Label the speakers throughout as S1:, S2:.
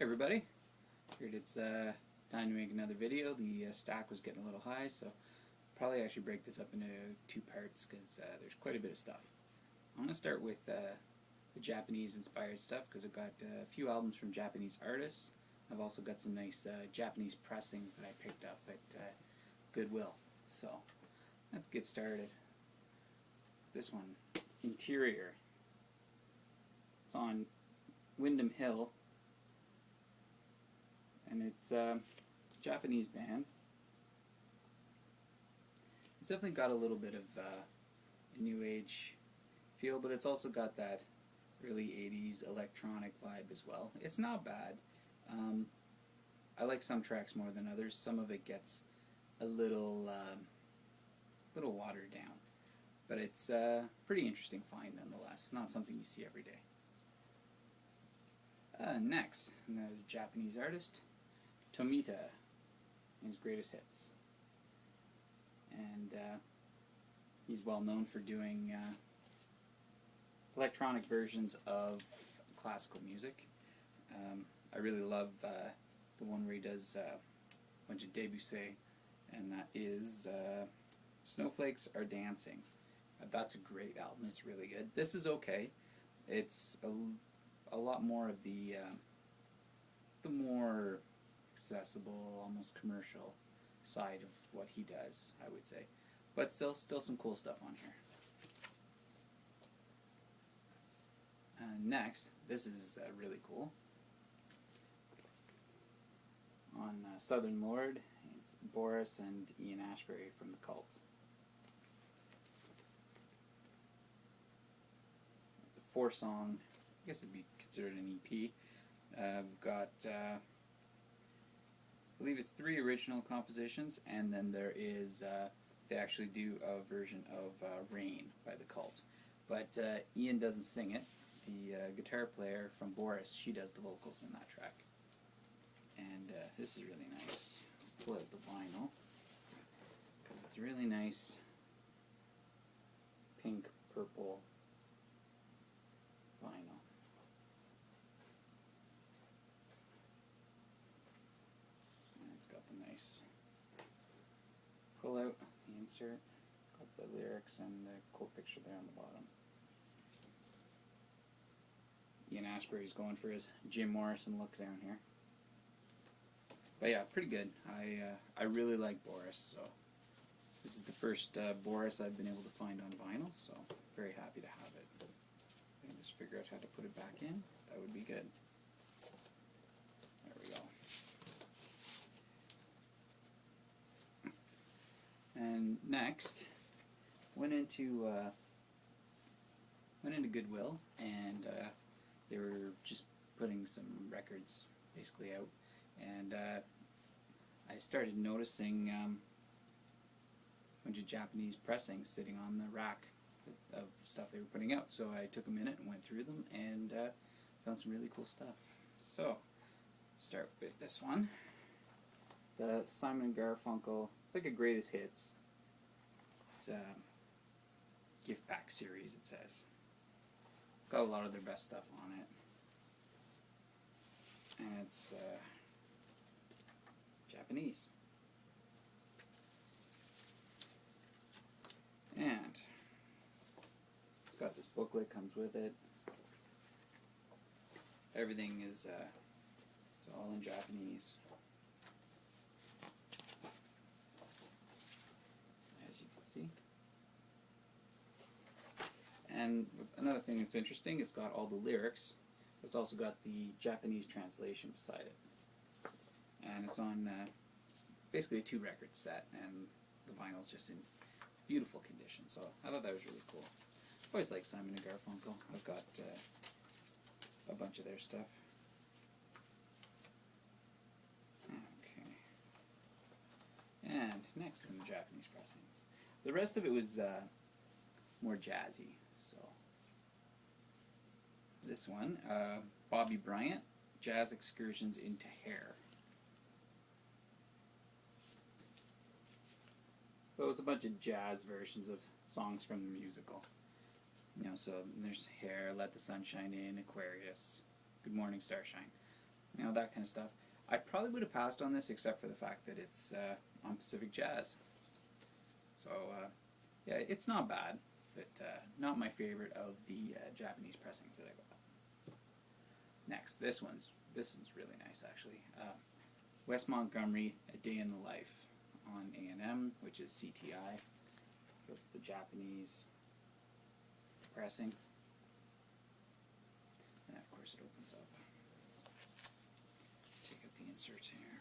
S1: Hey everybody, figured it's time to make another video. The stack was getting a little high, so probably actually break this up into two parts because there's quite a bit of stuff. I'm going to start with the Japanese inspired stuff because I've got a few albums from Japanese artists. I've also got some nice Japanese pressings that I picked up at Goodwill. So let's get started. This one, Interior. It's on Windham Hill. And it's a Japanese band. It's definitely got a little bit of a new age feel, but it's also got that early 80s electronic vibe as well. It's not bad. I like some tracks more than others. Some of it gets a little watered down, but it's a pretty interesting find nonetheless. Not something you see every day. Next, another Japanese artist, Tomita, his greatest hits. And he's well known for doing electronic versions of classical music. I really love the one where he does a bunch of Debussy, and that is Snowflakes Are Dancing. That's a great album. It's really good. This is okay. It's a lot more of the more accessible, almost commercial side of what he does, I would say. But still some cool stuff on here. Next, this is really cool. On Southern Lord, it's Boris and Ian Ashbury from The Cult. It's a 4-song, I guess it'd be considered an EP. We've got I believe it's 3 original compositions, and then there is, they actually do a version of Rain by The Cult. But Ian doesn't sing it. The guitar player from Boris, she does the vocals in that track. And this is really nice. Pull out the vinyl, because it's really nice pink, purple vinyl. It's got the nice pull out, the insert, got the lyrics and the cool picture there on the bottom. Ian Ashbury's going for his Jim Morrison look down here. But yeah, pretty good. I really like Boris, so this is the first Boris I've been able to find on vinyl, so very happy to have it. I can just figure out how to put it back in. That would be good. There we go. And next, went into Goodwill, and they were just putting some records basically out, and I started noticing a bunch of Japanese pressings sitting on the rack of stuff they were putting out. So I took a minute and went through them and found some really cool stuff. So start with this one. It's a Simon & Garfunkel. It's like a greatest hits. It's a gift pack series, it says. Got a lot of their best stuff on it. And it's Japanese. And it's got this booklet, comes with it. Everything is it's all in Japanese. As you can see. And another thing that's interesting, it's got all the lyrics. It's also got the Japanese translation beside it. And it's on basically a 2-record set, and the vinyl's just in beautiful condition. So I thought that was really cool. I always like Simon & Garfunkel. I've got a bunch of their stuff. Okay. And next, in the Japanese pressings. The rest of it was more jazzy. So this one, Bobby Bryant, Jazz Excursions into Hair. So it's a bunch of jazz versions of songs from the musical. You know, so there's Hair, Let the Sun Shine In, Aquarius, Good Morning Starshine. you know, that kind of stuff. I probably would have passed on this except for the fact that it's on Pacific Jazz. So, yeah, it's not bad, but not my favorite of the Japanese pressings that I got. Next, this is really nice actually. Wes Montgomery, A Day in the Life on A&M, which is CTI. So it's the Japanese pressing. And of course it opens up. Take out the insert here.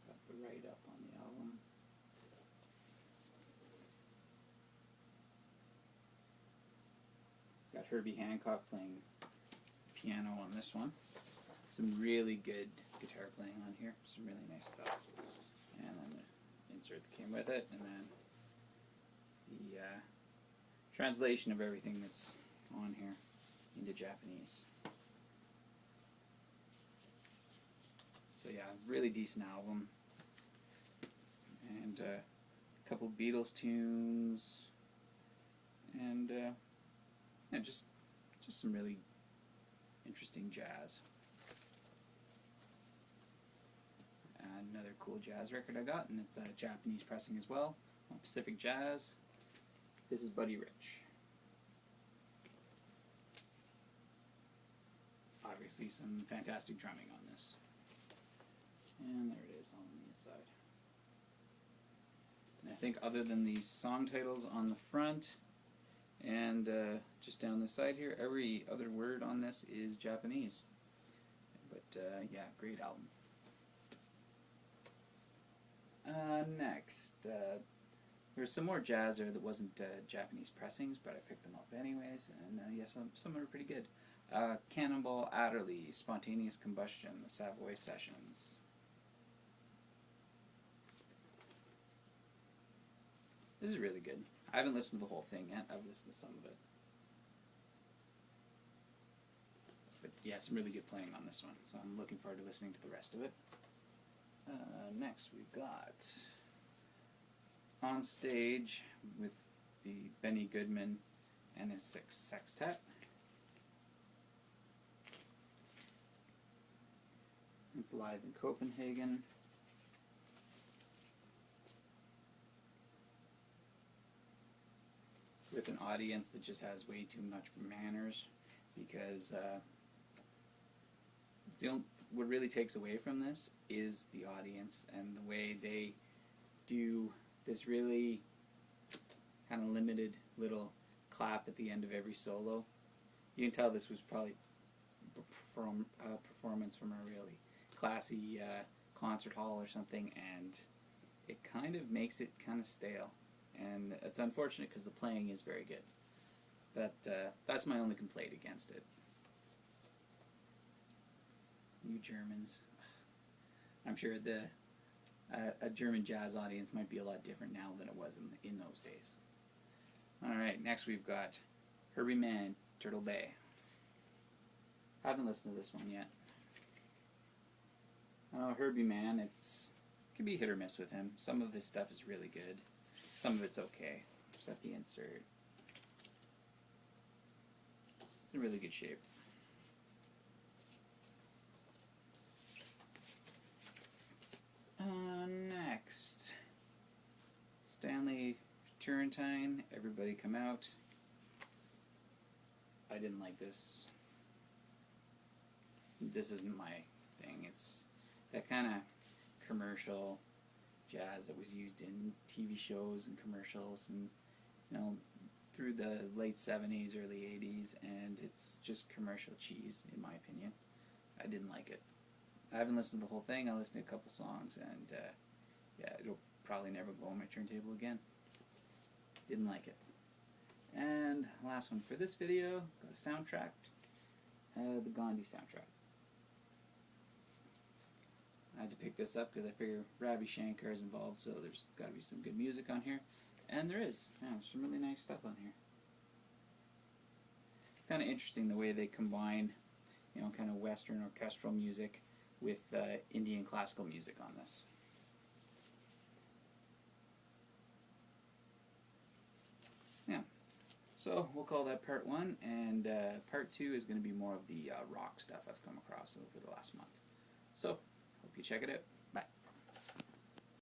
S1: Got the write-up on the album. It's got Herbie Hancock playing piano on this one. Some really good guitar playing on here. Some really nice stuff. And then the insert that came with it, and then the translation of everything that's on here into Japanese. So yeah, really decent album. And a couple of Beatles tunes. And yeah, just some really interesting jazz. Another cool jazz record I got, and it's a Japanese pressing as well, on Pacific Jazz. This is Buddy Rich. Obviously some fantastic drumming on this. And there it is on the inside. And I think other than the song titles on the front and just down the side here, every other word on this is Japanese. But yeah, great album. Next, there's some more jazz there that wasn't Japanese pressings, but I picked them up anyways, and yeah, some are pretty good. Cannonball Adderley, Spontaneous Combustion, the Savoy Sessions. This is really good. I haven't listened to the whole thing yet. I've listened to some of it. But yeah, some really good playing on this one, so I'm looking forward to listening to the rest of it. Next we've got On Stage with the Benny Goodman and his Sextet. It's live in Copenhagen. With an audience that just has way too much manners, because what really takes away from this is the audience and the way they do this really kind of limited little clap at the end of every solo. You can tell this was probably a performance from a really classy concert hall or something, and it kind of makes it kind of stale. And it's unfortunate because the playing is very good. But that's my only complaint against it. You Germans. I'm sure a German jazz audience might be a lot different now than it was in those days. Alright, next we've got Herbie Mann, Turtle Bay. I haven't listened to this one yet. Herbie Mann, it can be hit or miss with him. Some of his stuff is really good. Some of it's okay. It's got the insert. It's in really good shape. Next, Stanley Turrentine, Everybody Come Out. I didn't like this. This isn't my thing. It's that kind of commercial jazz that was used in TV shows and commercials, and you know, through the late 70s, early 80s, and it's just commercial cheese, in my opinion. I didn't like it. I haven't listened to the whole thing. I listened to a couple songs, and yeah, it'll probably never go on my turntable again. Didn't like it. And last one for this video, got a soundtrack, the Gandhi soundtrack. I had to pick this up because I figure Ravi Shankar is involved, so there's got to be some good music on here. And there is. Yeah, there's some really nice stuff on here. Kind of interesting the way they combine, you know, kind of Western orchestral music with Indian classical music on this. Yeah. So we'll call that part 1, and part 2 is going to be more of the rock stuff I've come across over the last month. So, hope you check it out. Bye.